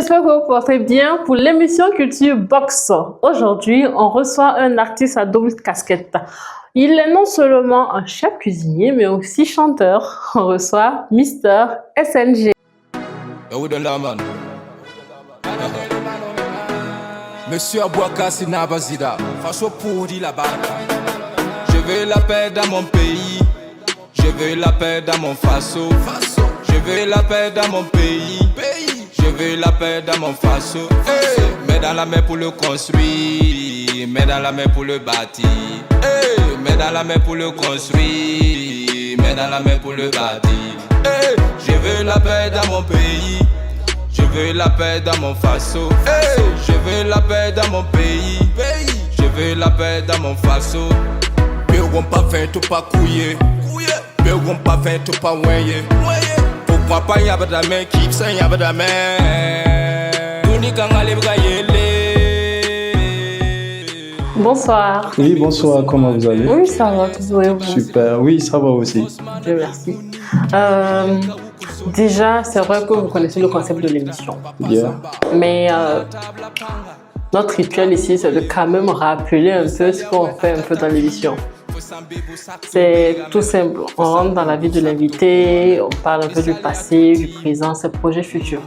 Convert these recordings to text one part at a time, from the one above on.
j'espère que vous vous portez bien pour l'émission Culture Box. Aujourd'hui, on reçoit un artiste à double casquette. Il est non seulement un chef cuisinier, mais aussi chanteur. On reçoit Mister SNG. Monsieur Abouaka Sinabazida, Faso Poudi la baraka. Je veux la paix dans mon pays, je veux la paix dans mon Faso. Je veux la paix dans mon pays, je veux la paix dans mon Faso. Hey, mets dans la main pour le construire, mets dans la main pour le bâtir. Hey, mets dans la main pour le construire, mets dans la main pour le bâtir. Hey, je veux la paix dans mon pays. Je veux la paix dans mon Faso. Hey, je veux la paix dans mon pays. Je veux la paix dans mon Faso. Begon pas fait tout pas couiller. Begon pas fait tout pas ouayer. Pourquoi pas y'a pas de main qui s'en y'a pas de main. Tuni kangale bgayele. Bonsoir. Oui, bonsoir, comment vous allez? Oui, ça va, toujours et vous? Super, oui, ça va aussi. Dieu merci. Déjà, c'est vrai que vous connaissez le concept de l'émission. Yeah. Mais notre rituel ici, c'est de quand même rappeler un peu ce qu'on fait un peu dans l'émission. C'est tout simple. On rentre dans la vie de l'invité, on parle un peu du passé, du présent, ses projets futurs.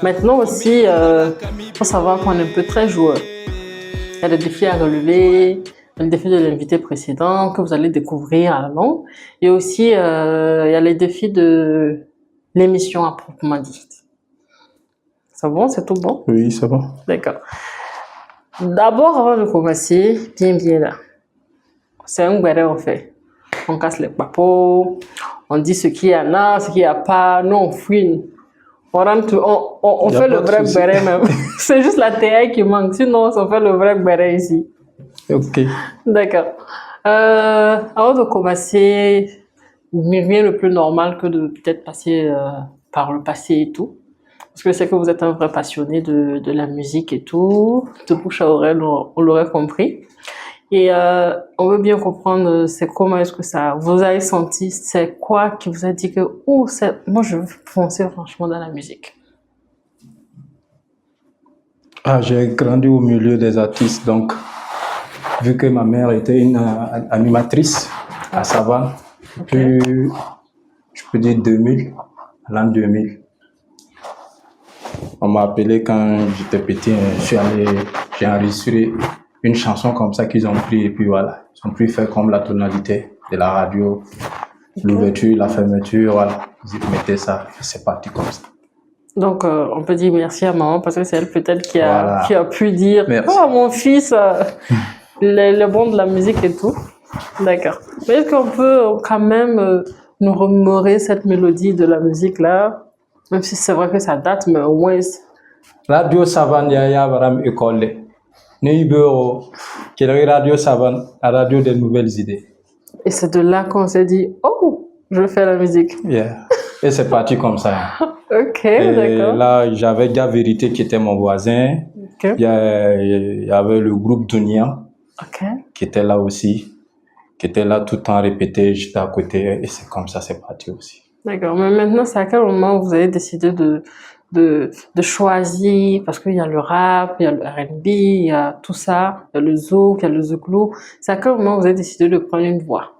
Maintenant aussi, il faut savoir qu'on est un peu très joueur. Il y a des défis à relever, le défi de l'invité précédent que vous allez découvrir à la longue. Et aussi, il y a les défis de l'émission à proprement dite. C'est bon? C'est tout bon? Oui, ça va. D'accord. D'abord, avant de commencer, bien là. C'est un guéré on fait. On casse les papos, on dit ce qu'il y en a, ce qu'il n'y a pas. Nous, on fouine. On fait le vrai guéré même. C'est juste la théâtre qui manque. Sinon, on fait le vrai guéré ici. Ok. D'accord. Avant de commencer, rien de plus normal que de peut-être passer par le passé et tout. Parce que je sais que vous êtes un vrai passionné de la musique et tout. De bouche à oreille, on l'aurait compris. Et on veut bien comprendre c'est comment est-ce que ça vous avez senti, c'est quoi qui vous a dit que moi je veux foncer franchement dans la musique. J'ai grandi au milieu des artistes, donc vu que ma mère était une animatrice à Savane, Okay. depuis, je peux dire 2000, l'an 2000. On m'a appelé quand j'étais petit, j'ai enregistré une chanson comme ça qu'ils ont pris et puis voilà. Ils ont pu faire comme la tonalité de la radio, l'ouverture, la fermeture, voilà. Ils mettaient ça et c'est parti comme ça. Donc on peut dire merci à maman parce que c'est elle peut-être qui Voilà. a pu dire Merci. oh mon fils le bon de la musique et tout. D'accord. Mais est-ce qu'on peut quand même nous remémorer cette mélodie de la musique là, même si c'est vrai que ça date, mais au moins Radio Savane Yaya Baram École. Neibero, qui est Radio Savane, la radio des nouvelles idées. et c'est de là qu'on s'est dit oh je veux faire la musique. Yeah. Et c'est parti comme ça. Ok, Et d'accord. là, j'avais Dia Vérité qui était mon voisin. Ok. Il y avait le groupe Dunia Ok. qui était là aussi, qui était là tout le temps répété, j'étais à côté et c'est comme ça, c'est parti aussi. D'accord. Mais maintenant, c'est à quel moment vous avez décidé de choisir, parce qu'il y a le rap, il y a le R&B, il y a tout ça, il y a le zouk, il y a le zouglou. C'est à quel moment vous avez décidé de prendre une voix?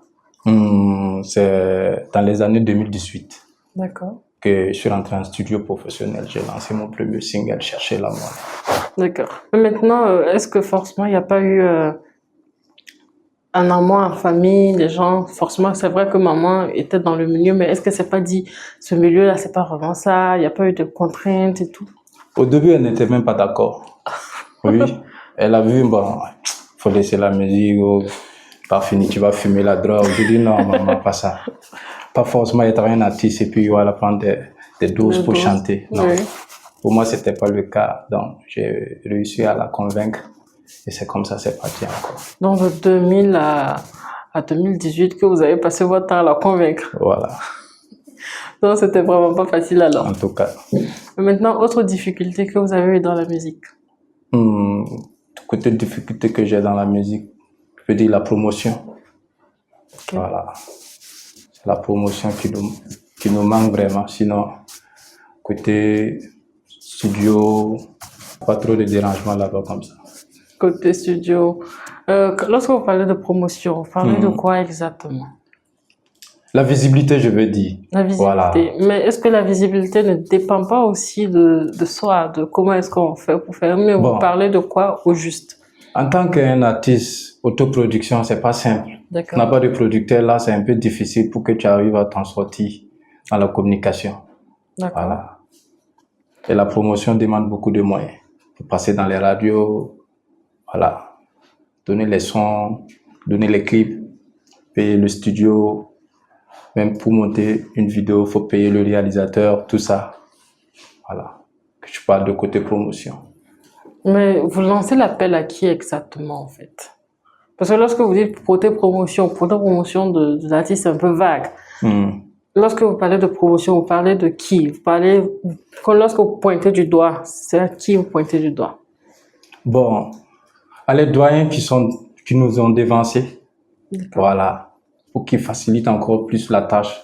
C'est dans les années 2018 D'accord. que je suis rentré en studio professionnel. J'ai lancé mon premier single, Chercher l'amour. D'accord. Mais maintenant, est-ce que forcément, il n'y a pas eu un amour en famille, les gens, forcément, c'est vrai que maman était dans le milieu, mais est-ce que c'est pas dit, ce milieu-là, c'est pas vraiment ça, il n'y a pas eu de contraintes et tout? Au début, elle n'était même pas d'accord. Oui, elle a vu, bon, faut laisser la musique, oh, pas fini, tu vas fumer la drogue. Je dis non, maman, pas ça. Pas forcément être un artiste et puis voilà, prendre des doses pour chanter. Non. Oui. Pour moi, c'était pas le cas. Donc, j'ai réussi à la convaincre et c'est comme ça, c'est parti encore. Donc, de 2000 à 2018 que vous avez passé votre temps à la convaincre. Voilà, Donc, c'était vraiment pas facile alors. en tout cas. Mais maintenant, autre difficulté que vous avez eu dans la musique? Côté difficulté que j'ai dans la musique, je peux dire la promotion. Okay. Voilà. C'est la promotion qui nous manque vraiment. Sinon, côté studio, pas trop de dérangements là-bas comme ça. Côté studio. Lorsque vous parlez de promotion, vous parlez de quoi exactement? La visibilité, je veux dire. La visibilité. Voilà. Mais est-ce que la visibilité ne dépend pas aussi de soi, de comment est-ce qu'on fait pour faire mieux? Vous parlez de quoi au juste? En tant qu'un artiste, autoproduction, c'est pas simple. D'accord. On n'a pas de producteur là, c'est un peu difficile pour que tu arrives à t'en sortir dans la communication. D'accord. Voilà. Et la promotion demande beaucoup de moyens. Faut passer dans les radios, voilà. Donner les sons, donner les clips, payer le studio. Même pour monter une vidéo, faut payer le réalisateur, tout ça. Voilà. Que je parle de côté promotion. Mais vous lancez l'appel à qui exactement en fait? Parce que lorsque vous dites côté promotion de l'artiste, c'est un peu vague. Lorsque vous parlez de promotion, vous parlez de qui? Vous parlez, lorsque vous pointez du doigt, c'est à qui vous pointez du doigt? Bon, à les doyens qui nous ont dévancés, voilà, pour qu'ils facilitent encore plus la tâche.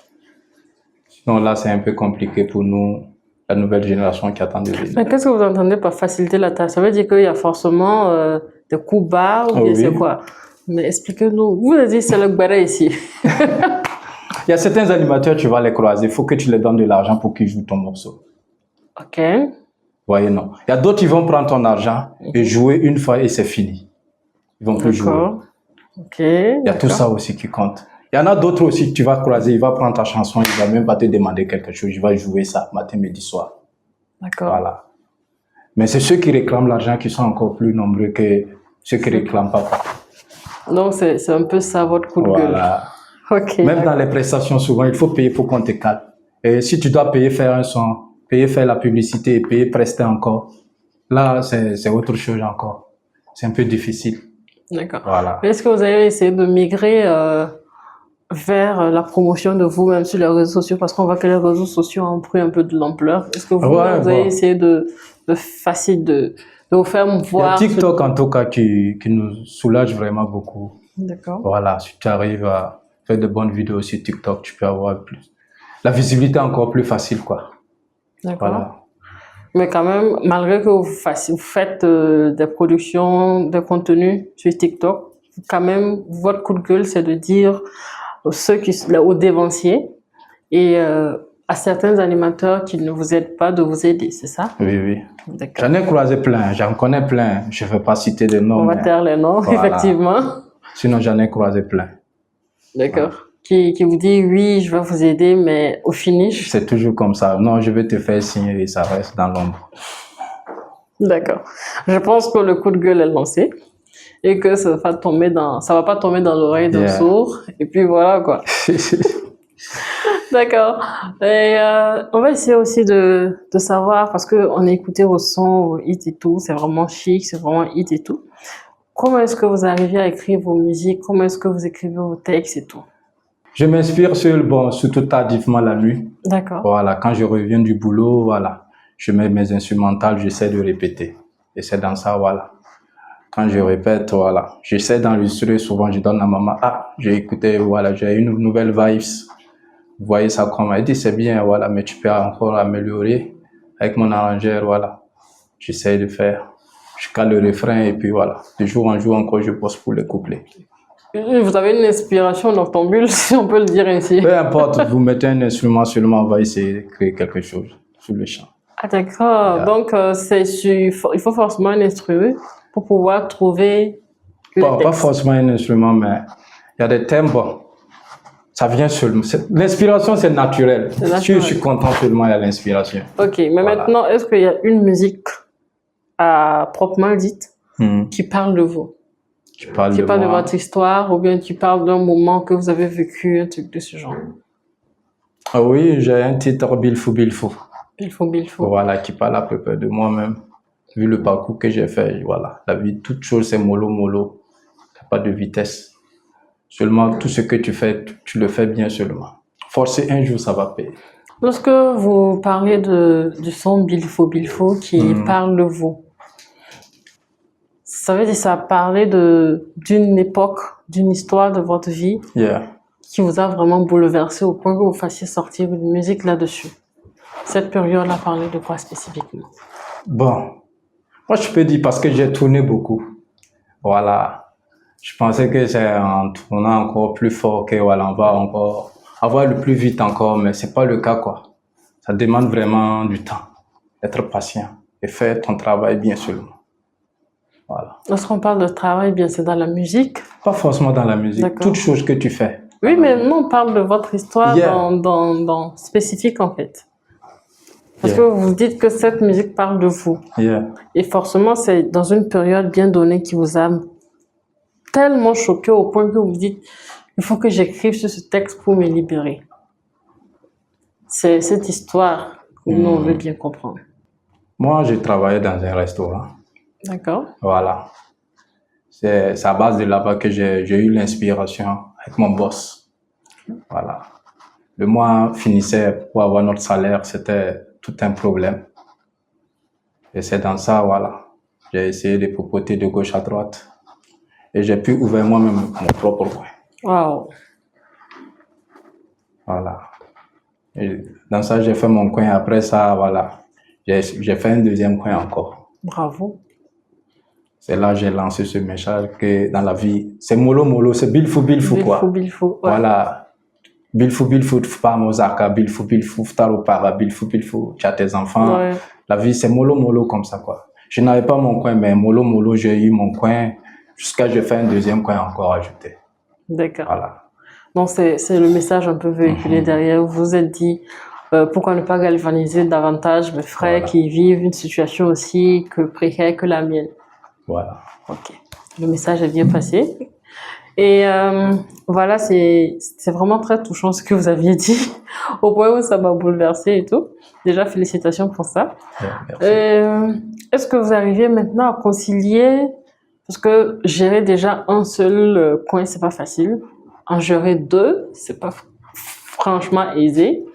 Sinon là, c'est un peu compliqué pour nous, la nouvelle génération qui attend de venir. Mais qu'est-ce que vous entendez par faciliter la tâche? Ça veut dire qu'il y a forcément des coups bas ou bien c'est quoi? Mais expliquez-nous. Vous avez dit c'est le Gbara ici. Il y a certains animateurs, tu vas les croiser. Il faut que tu leur donnes de l'argent pour qu'ils jouent ton morceau. Ok. Voyez, non. Il y a d'autres qui vont prendre ton argent et jouer une fois et c'est fini. Ils vont plus jouer. Ok. Il y a tout ça aussi qui compte. Il y en a d'autres aussi que tu vas croiser. Il va prendre ta chanson. Il va même pas te demander quelque chose. Il va jouer ça matin, midi, soir. D'accord. Voilà. Mais c'est ceux qui réclament l'argent qui sont encore plus nombreux que ceux qui ne réclament pas. Donc, c'est un peu ça votre coup de gueule. Voilà. Ok. Même dans les prestations, souvent, il faut payer pour qu'on te calme. Et si tu dois payer faire un son, payer faire la publicité et payer prester encore, là, c'est autre chose encore. C'est un peu difficile. D'accord. Voilà. Est-ce que vous avez essayé de migrer vers la promotion de vous-même sur les réseaux sociaux? Parce qu'on voit que les réseaux sociaux ont pris un peu de l'ampleur. Est-ce que vous avez essayé de vous faire voir? Il y a TikTok en tout cas qui nous soulage vraiment beaucoup. D'accord. Voilà, si tu arrives à faire de bonnes vidéos sur TikTok, tu peux avoir plus. La visibilité est encore plus facile, quoi. D'accord. Voilà. Mais quand même, malgré que vous faites des productions de contenu sur TikTok, quand même, votre coup de gueule, c'est de dire aux dévanciers et à certains animateurs qui ne vous aident pas de vous aider, c'est ça? Oui, oui. J'en ai croisé plein, j'en connais plein. Je ne veux pas citer des noms. On va taire les noms, voilà. Effectivement. Sinon, j'en ai croisé plein. D'accord. Voilà. Qui vous dit, oui, je vais vous aider, mais au finish... C'est toujours comme ça. Non, je vais te faire signer et ça reste dans l'ombre. D'accord. Je pense que le coup de gueule est lancé et que ça va pas tomber dans l'oreille d'un sourd. Et puis voilà, quoi. D'accord. Et on va essayer aussi de savoir, parce qu'on a écouté vos sons, vos hits et tout, c'est vraiment chic, c'est vraiment hit et tout. Comment est-ce que vous arrivez à écrire vos musiques? Comment est-ce que vous écrivez vos textes et tout? Je m'inspire surtout tardivement la nuit. D'accord. Voilà, quand je reviens du boulot, voilà, je mets mes instrumentales, j'essaie de répéter. Et c'est dans ça, voilà. Quand je répète, voilà, j'essaie d'enregistrer, souvent je donne à maman, j'ai écouté, voilà, j'ai une nouvelle vibes. Vous voyez ça comme elle dit, c'est bien, voilà, mais tu peux encore améliorer avec mon arrangeur, voilà. J'essaie de faire jusqu'à le refrain et puis voilà. De jour en jour encore, je bosse pour les couplets. Vous avez une inspiration noctambule, si on peut le dire ainsi. Peu importe, vous mettez un instrument seulement, on va essayer de créer quelque chose sur le champ. Ah d'accord, donc il faut forcément un instrument pour pouvoir trouver... Pas forcément un instrument, mais il y a des thèmes, bon, ça vient seulement. L'inspiration, c'est naturel. Si je suis content seulement, il y a l'inspiration. Ok, mais voilà. Maintenant, est-ce qu'il y a une musique proprement dite qui parle de vous? Qui parle de votre histoire ou bien qui parle d'un moment que vous avez vécu, un truc de ce genre? Ah oui, j'ai un titre, Bilfou. Bilfou. Voilà, qui parle à peu près de moi-même. Vu le parcours que j'ai fait, voilà. La vie, toute chose, c'est mollo. Il n'y a pas de vitesse. Seulement, tout ce que tu fais, tu le fais bien seulement. Forcer un jour, ça va payer. Lorsque vous parlez du son Bilfou qui parle de vous, ça veut dire que ça a parlé d'une époque, d'une histoire de votre vie qui vous a vraiment bouleversé au point que vous fassiez sortir une musique là-dessus. Cette période-là parlait de quoi spécifiquement? Bon, moi je peux dire parce que j'ai tourné beaucoup. Voilà. Je pensais que c'est en tournant encore plus fort que voilà, on va encore avoir le plus vite encore, mais c'est pas le cas quoi. Ça demande vraiment du temps, être patient et faire ton travail bien seulement. Voilà. Lorsqu'on parle de travail, bien c'est dans la musique. Pas forcément dans la musique, D'accord. toute chose que tu fais. Oui, mais nous on parle de votre histoire Yeah. dans spécifique en fait. Parce Yeah. que vous dites que cette musique parle de vous. Yeah. Et forcément, c'est dans une période bien donnée qui vous a tellement choqué au point que vous vous dites, il faut que j'écrive sur ce texte pour me libérer. C'est cette histoire que nous, on veut bien comprendre. Moi, j'ai travaillé dans un restaurant. D'accord. Voilà. C'est à base de là-bas que j'ai eu l'inspiration avec mon boss. Voilà. Le mois finissait pour avoir notre salaire, c'était tout un problème. Et c'est dans ça, voilà. J'ai essayé de popoter de gauche à droite. Et j'ai pu ouvrir moi-même mon propre coin. Waouh. Voilà. Et dans ça, j'ai fait mon coin. Après ça, voilà. J'ai fait un deuxième coin encore. Bravo. C'est là que j'ai lancé ce message que dans la vie, c'est mollo mollo, c'est bilfou quoi. Bilfou. Ouais. Voilà. Bilfou, pas mozaka, bilfou, taro para, bilfou, tu as tes enfants. Ouais. La vie, c'est mollo comme ça, quoi. Je n'avais pas mon coin, mais mollo, j'ai eu mon coin jusqu'à ce que j'ai fait un deuxième coin encore ajouté. D'accord. Voilà. Donc, c'est le message un peu véhiculé derrière. Vous vous êtes dit, pourquoi ne pas galvaniser davantage mes frères qui vivent une situation aussi précaire que la mienne. Voilà. Ok. Le message est bien passé. Et voilà, c'est vraiment très touchant ce que vous aviez dit, au point où ça m'a bouleversé et tout. Déjà, félicitations pour ça. Merci. Est-ce que vous arrivez maintenant à concilier, parce que gérer déjà un seul coin, c'est pas facile. En gérer deux, c'est pas franchement aisé.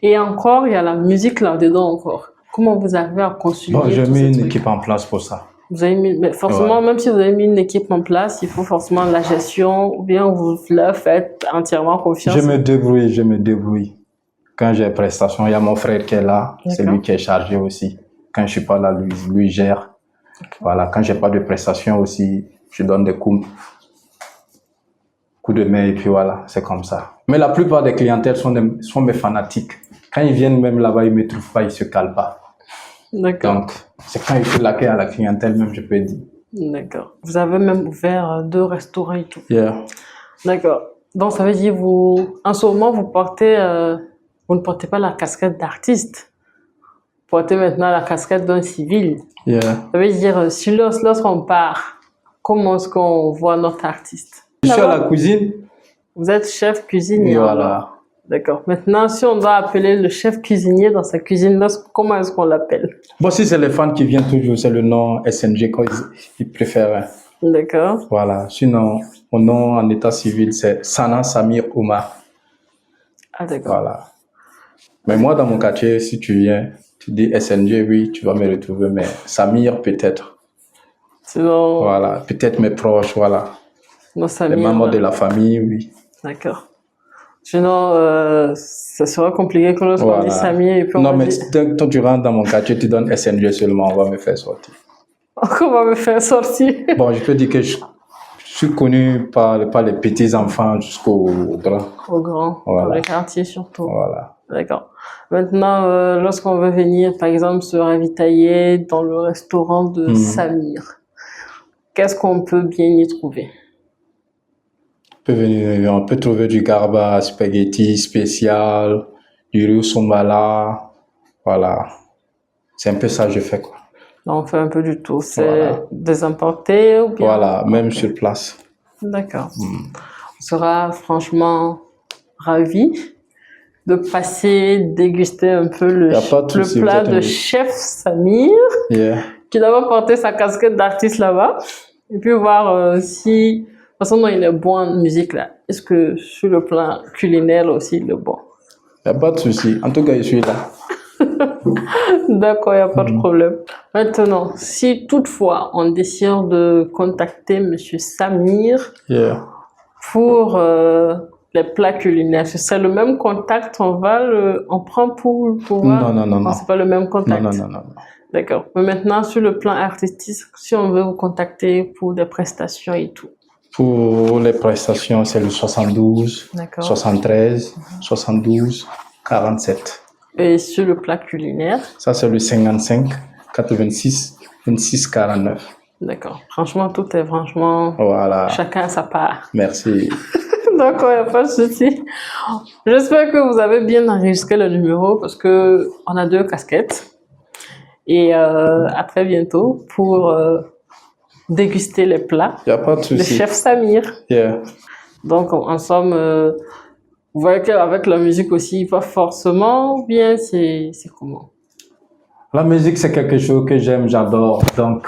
Et encore, il y a la musique là-dedans encore. Comment vous arrivez à concilier? Bon, j'ai mis une équipe en place pour ça. Vous avez mis, mais forcément, même si vous avez mis une équipe en place, il faut forcément la gestion, ou bien vous leur faites entièrement confiance. Je me débrouille. Quand j'ai prestation, il y a mon frère qui est là, c'est lui qui est chargé aussi. Quand je suis pas là, lui gère. Okay. Voilà, quand j'ai pas de prestation aussi, je donne des coups de main et puis voilà, c'est comme ça. Mais la plupart des clientèles sont mes fanatiques. Quand ils viennent même là-bas, ils me trouvent pas, ils se calent pas. D'accord. Donc, c'est quand il faut l'accueil à la clientèle même, je peux dire. D'accord. Vous avez même ouvert 2 restaurants et tout. Yeah. D'accord. Donc, ça veut dire en ce moment, vous ne portez pas la casquette d'artiste. Vous portez maintenant la casquette d'un civil. Yeah. Ça veut dire, lorsqu'on part, comment est-ce qu'on voit notre artiste? Je suis à la cuisine. Vous êtes chef cuisinier. Voilà. D'accord. Maintenant, si on doit appeler le chef cuisinier dans sa cuisine, comment est-ce qu'on l'appelle? Bon, si c'est les fans qui viennent toujours, c'est le nom SNG qu'ils préfèrent. D'accord. Voilà. Sinon, mon nom en état civil, c'est Sana Samir Oumar. Ah, d'accord. Voilà. Mais moi, dans mon quartier, si tu viens, tu dis SNG, oui, tu vas me retrouver, mais Samir, peut-être. Sinon... Voilà. Peut-être mes proches, voilà. Non, Samir, les membres de la famille, oui. D'accord. Sinon, ça sera compliqué quand on dit Samir et puis non, mais quand tu rentres dans mon quartier, tu donnes SNG seulement, on va me faire sortir. On va me faire sortir. Bon, je peux dire que je suis connu par les petits enfants jusqu'aux grands. Aux grands, voilà. Dans les quartiers surtout. Voilà. D'accord. Maintenant, lorsqu'on veut venir, par exemple, se ravitailler dans le restaurant de Samir, qu'est-ce qu'on peut bien y trouver? On peut trouver du garba, spaghetti spécial, du riz sombala, voilà. C'est un peu ça que je fais, quoi. On fait un peu du tout. C'est des importés ou bien? Voilà, même sur place. D'accord. On sera franchement ravis de passer, déguster un peu le plat de chef Samir, qui doit porter sa casquette d'artiste là-bas, et puis voir si... De toute façon, il est bon en musique là. Est-ce que sur le plan culinaire aussi, il est bon? Il n'y a pas de souci. En tout cas, je suis là. D'accord, il n'y a pas de problème. Maintenant, si toutefois on décide de contacter Monsieur Samir pour les plats culinaires, ce serait le même contact, on prend pour voir? Non. C'est pas le même contact. Non. D'accord. Mais maintenant, sur le plan artistique, si on veut vous contacter pour des prestations et tout. Pour les prestations, c'est le 72, D'accord. 73, 72, 47. Et sur le plat culinaire. Ça, c'est le 55, 86, 26, 49. D'accord. Franchement, tout est franchement... Voilà. Chacun a sa part. Merci. Donc, il n'y a pas de souci. J'espère que vous avez bien enregistré le numéro parce que on a 2 casquettes. Et à très bientôt pour déguster les plats. Il n'y a pas de souci. Le chef Samir. Yeah. Donc, en somme, vous voyez qu'avec la musique aussi, pas forcément, ou bien c'est comment? La musique, c'est quelque chose que j'aime, j'adore. Donc,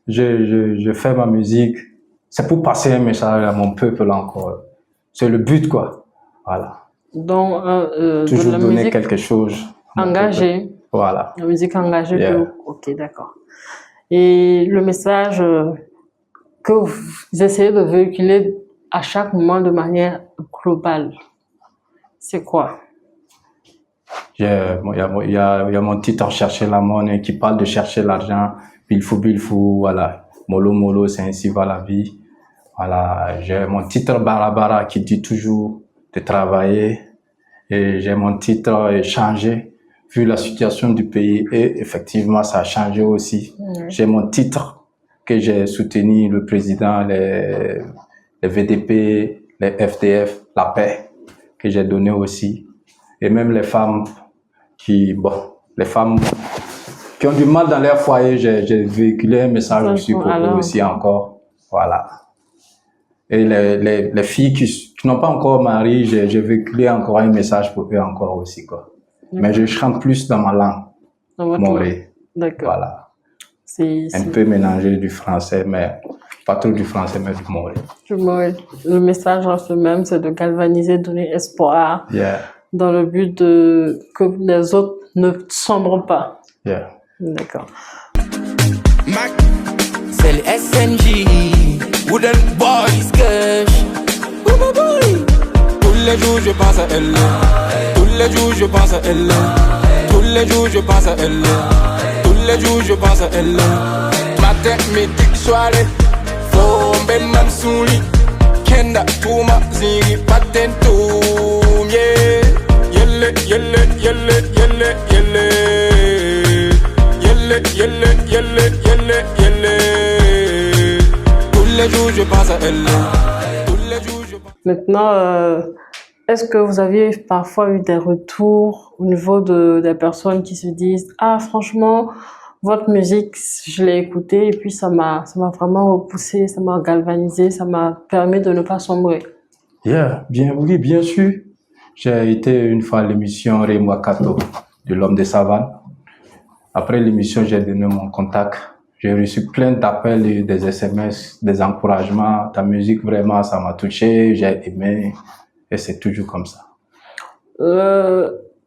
je fais ma musique. C'est pour passer un message à mon peuple encore. C'est le but, quoi. Voilà. Donc, toujours de la donner musique quelque chose. engagée. Voilà. La musique engagée. Yeah. Ok, d'accord. Et le message que vous essayez de véhiculer à chaque moment de manière globale, c'est quoi? Il y a mon titre Chercher la monnaie qui parle de chercher l'argent. Bilfou, voilà. Molo molo, c'est ainsi va la vie. Voilà. J'ai mon titre Barabara qui dit toujours de travailler. Et j'ai mon titre Changer, vu la situation du pays. Et effectivement, ça a changé aussi. J'ai mon titre que j'ai soutenu le président, les VDP, les FDF, la paix, que j'ai donné aussi. Et même les femmes les femmes qui ont du mal dans leur foyer, j'ai véhiculé un message aussi pour eux aussi encore. Voilà. Et les filles qui n'ont pas encore mari, j'ai véhiculé encore un message pour eux encore aussi, quoi. Mais je chante plus dans ma langue. Dans votre Moré. D'accord. Voilà. Un peu mélangé du français, mais pas trop du français, mais du moré. Du moré. Le message reste le même, c'est de galvaniser, donner espoir. Yeah. Dans le but de que les autres ne sombrent pas. Yeah. D'accord. Mac, c'est le SNJ, Wooden Boys Cash. Tous les jours je pense à elle. Tous les jours je pense à elle. Tous les jours je pense à elle. Tous les jours je pense à elle. Matin, midi, soirée. Fombe Mansouri. Kenda, Touma, Ziri, Patento. Yeah. Yelle, yelle, yelle, yelle, yelle. Yelle, yelle, yelle, yelle, yelle. Tous les jours je pense à elle. Tous les jours je pense. Maintenant, est-ce que vous avez parfois eu des retours au niveau des personnes qui se disent « Ah, franchement, votre musique, je l'ai écoutée et puis ça m'a vraiment repoussé, ça m'a galvanisé, ça m'a permis de ne pas sombrer. » Yeah, oui, bien sûr. J'ai été une fois à l'émission Rémois Kato de l'homme des savanes. Après l'émission, j'ai donné mon contact. J'ai reçu plein d'appels et des SMS, des encouragements. Ta musique, vraiment, ça m'a touché, j'ai aimé. Et c'est toujours comme ça.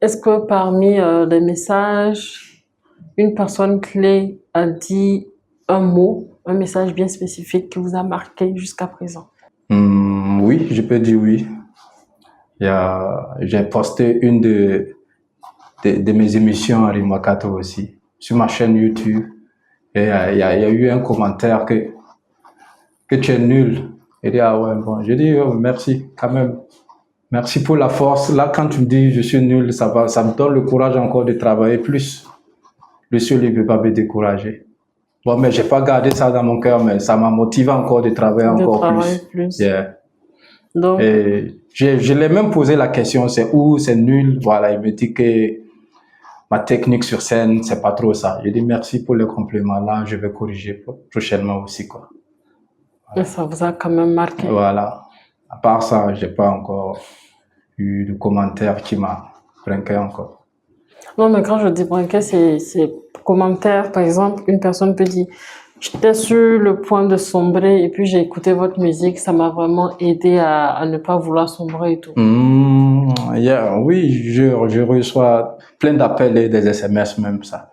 Est-ce que parmi les messages, une personne clé a dit un mot, un message bien spécifique qui vous a marqué jusqu'à présent? Oui, je peux dire oui. J'ai posté une de mes émissions à Rimakato aussi, sur ma chaîne YouTube. Et il y a eu un commentaire que tu es nul. Il dit, ah ouais, bon. Je dis, oh, merci quand même. Merci pour la force. Là, quand tu me dis je suis nul, ça me donne le courage encore de travailler plus. Le ciel ne peut pas me décourager. Bon, mais j'ai pas gardé ça dans mon cœur, mais ça m'a motivé encore de travailler encore plus. Yeah. Donc, et je l'ai même posé la question, c'est où, c'est nul. Voilà, il me dit que ma technique sur scène, c'est pas trop ça. Je dis merci pour le compliment. Là, je vais corriger prochainement aussi, quoi. Voilà. Ça vous a quand même marqué. Voilà. À part ça, j'ai pas encore eu de commentaire qui m'a brinqué encore. Non, mais quand je dis brinqué, c'est commentaire. Par exemple, une personne peut dire j'étais sur le point de sombrer et puis j'ai écouté votre musique, ça m'a vraiment aidé à ne pas vouloir sombrer et tout. Oui, je reçois plein d'appels et des SMS même ça.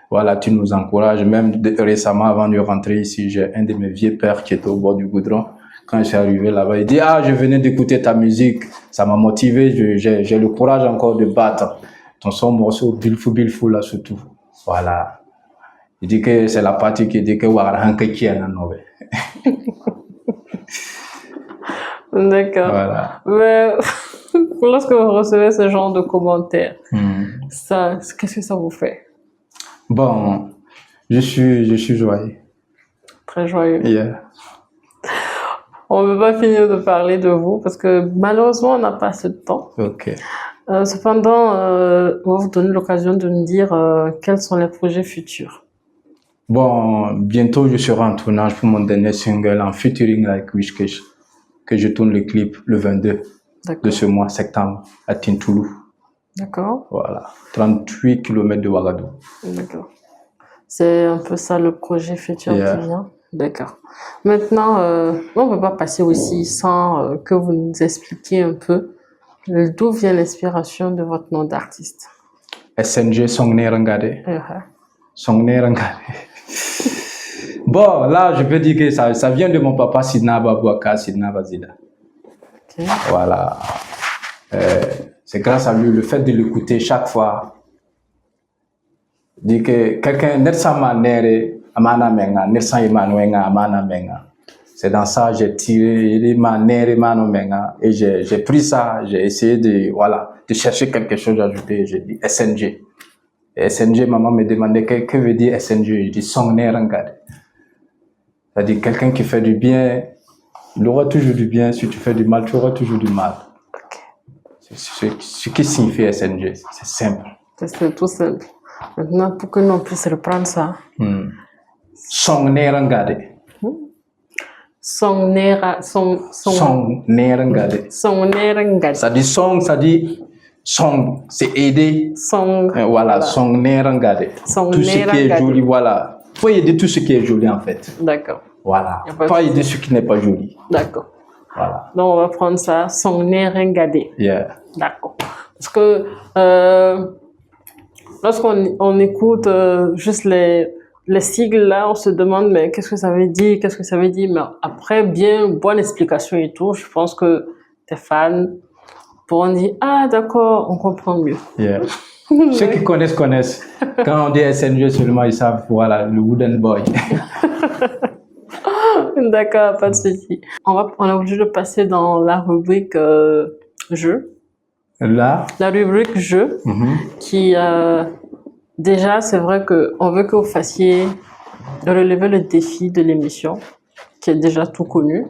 Voilà, tu nous encourages. Même récemment, avant de rentrer ici, j'ai un de mes vieux pères qui était au bord du goudron. Quand je suis arrivé là-bas, il dit « Ah, je venais d'écouter ta musique, ça m'a motivé, j'ai le courage encore de battre ton son morceau, Bilfou, là surtout. » Voilà. Il dit que c'est la partie qui dit que D'accord. Voilà. Mais lorsque vous recevez ce genre de commentaires, qu'est-ce que ça vous fait? Bon, je suis joyeux. Très joyeux. Yeah. On ne peut pas finir de parler de vous parce que malheureusement, on n'a pas assez de temps. Ok. Cependant, on va vous donner l'occasion de nous dire quels sont les projets futurs. Bon, bientôt je serai en tournage pour mon dernier single en featuring avec Wishkesh, que je tourne le clip le 22 de ce mois, septembre, à Tintoulou. D'accord. Voilà, 38 km de Ouagadougou. D'accord. C'est un peu ça le projet futur qui vient. D'accord. Maintenant, on ne peut pas passer aussi sans que vous nous expliquiez un peu d'où vient l'inspiration de votre nom d'artiste. SNG Songne Rangade. Songne Rangade. Bon, là, je peux dire que ça vient de mon papa Sidna Babouaka, Sidna Bazida. Okay. Voilà. C'est grâce à lui, le fait de l'écouter chaque fois. Dit que quelqu'un n'est pas néré. C'est dans ça j'ai tiré et j'ai pris ça, j'ai essayé de chercher quelque chose à ajouter. J'ai dit SNG. Et SNG, maman me demandait que veut dire SNG. Je dis Songne Rangade. C'est-à-dire quelqu'un qui fait du bien, il aura toujours du bien. Si tu fais du mal, tu auras toujours du mal. C'est ce qui signifie SNG. C'est simple. C'est tout simple. Maintenant, pour que l'on puisse reprendre ça. Songne Rangade. Songne Rangade. Ça dit song, ça dit song, c'est aider. Voilà, Songne Rangade. Tout ce qui est joli, voilà. Faut aider tout ce qui est joli en fait. D'accord. Voilà. Pas aider ce qui n'est pas joli. D'accord. Voilà. Donc on va prendre ça, Songne Rangade. Yeah. D'accord. Parce que lorsqu'on écoute juste les sigles là, on se demande mais qu'est-ce que ça veut dire, qu'est-ce que ça veut dire. Mais après, bonne explication et tout, je pense que tes fans pourront dire ah d'accord, on comprend mieux. Yeah. Ceux qui connaissent. Quand on dit SNG seulement, ils savent, voilà, le Wooden Boy. D'accord, pas de souci. On est obligé de passer dans la rubrique jeu. Là. La rubrique jeu, qui déjà, c'est vrai qu'on veut que vous fassiez relever le défi de l'émission, qui est déjà tout connu.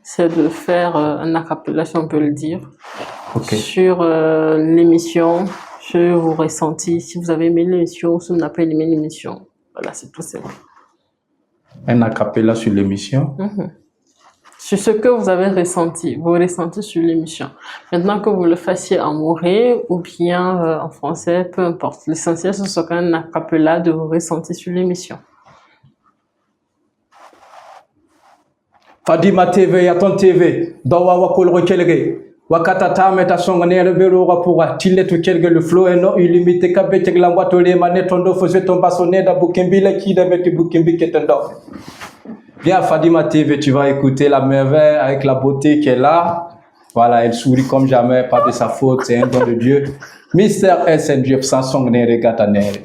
C'est de faire un acapella, si on peut le dire, sur l'émission, sur vos ressentis, si vous avez aimé l'émission ou si vous n'avez pas aimé l'émission. Voilà, c'est tout simple. Un acapella sur l'émission. Sur ce que vous avez ressenti, vos ressentis sur l'émission. Maintenant que vous le fassiez en moré ou bien en français, peu importe. L'essentiel, ce sera un acapella de vos ressentis sur l'émission. Fadima TV, ya ton TV. Dawa wakol rekelge. Wakata tameta songanere belo rapura. Tiletu kelge le flow est non illimité. Kabete glangwatole manetondo faisait ton bassonné da bukembile qui da beti bukembi ketendo. Viens Fadima TV, tu vas écouter la merveille avec la beauté qu'elle a. Voilà, elle sourit comme jamais, pas de sa faute, c'est un don de Dieu. Mister SNG, Samsung Nere Gatanere.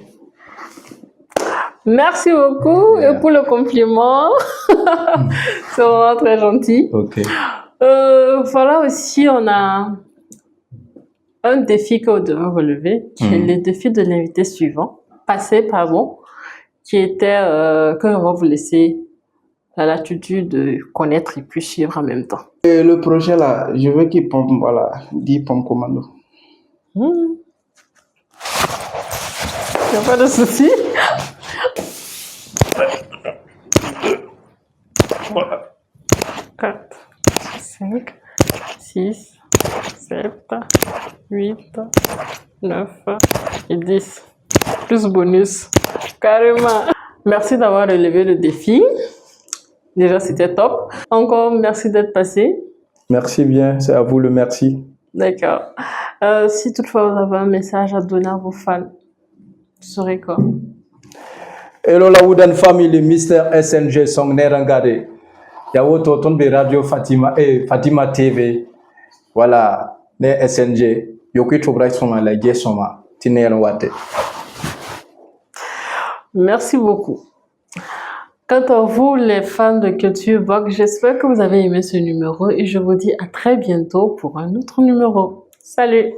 Merci beaucoup et pour le compliment. C'est vraiment très gentil. Ok. Voilà aussi, on a un défi que vous devez relever, qui est le défi de l'invité suivant, qui était que on va vous laisser la latitude de connaître et puis suivre en même temps. Et le projet là, je veux qu'il pompe, voilà, 10 pompes commando. Il n'y a pas de souci. 4, 5, 6, 7, 8, 9 et 10. Plus bonus. Carrément. Merci d'avoir relevé le défi. Déjà, c'était top. Encore, merci d'être passé. Merci bien, c'est à vous le merci. D'accord. Si toutefois vous avez un message à donner à vos fans, tu saurais quoi? Hello la Wooden Family, Mr. SNG Songne Rangade. Yawo toton be radio Fatima TV. Voilà, ne SNG. Yoki tobra soma la ge soma. Tinero wate. Merci beaucoup. Quant à vous, les fans de Culture Box, j'espère que vous avez aimé ce numéro et je vous dis à très bientôt pour un autre numéro. Salut!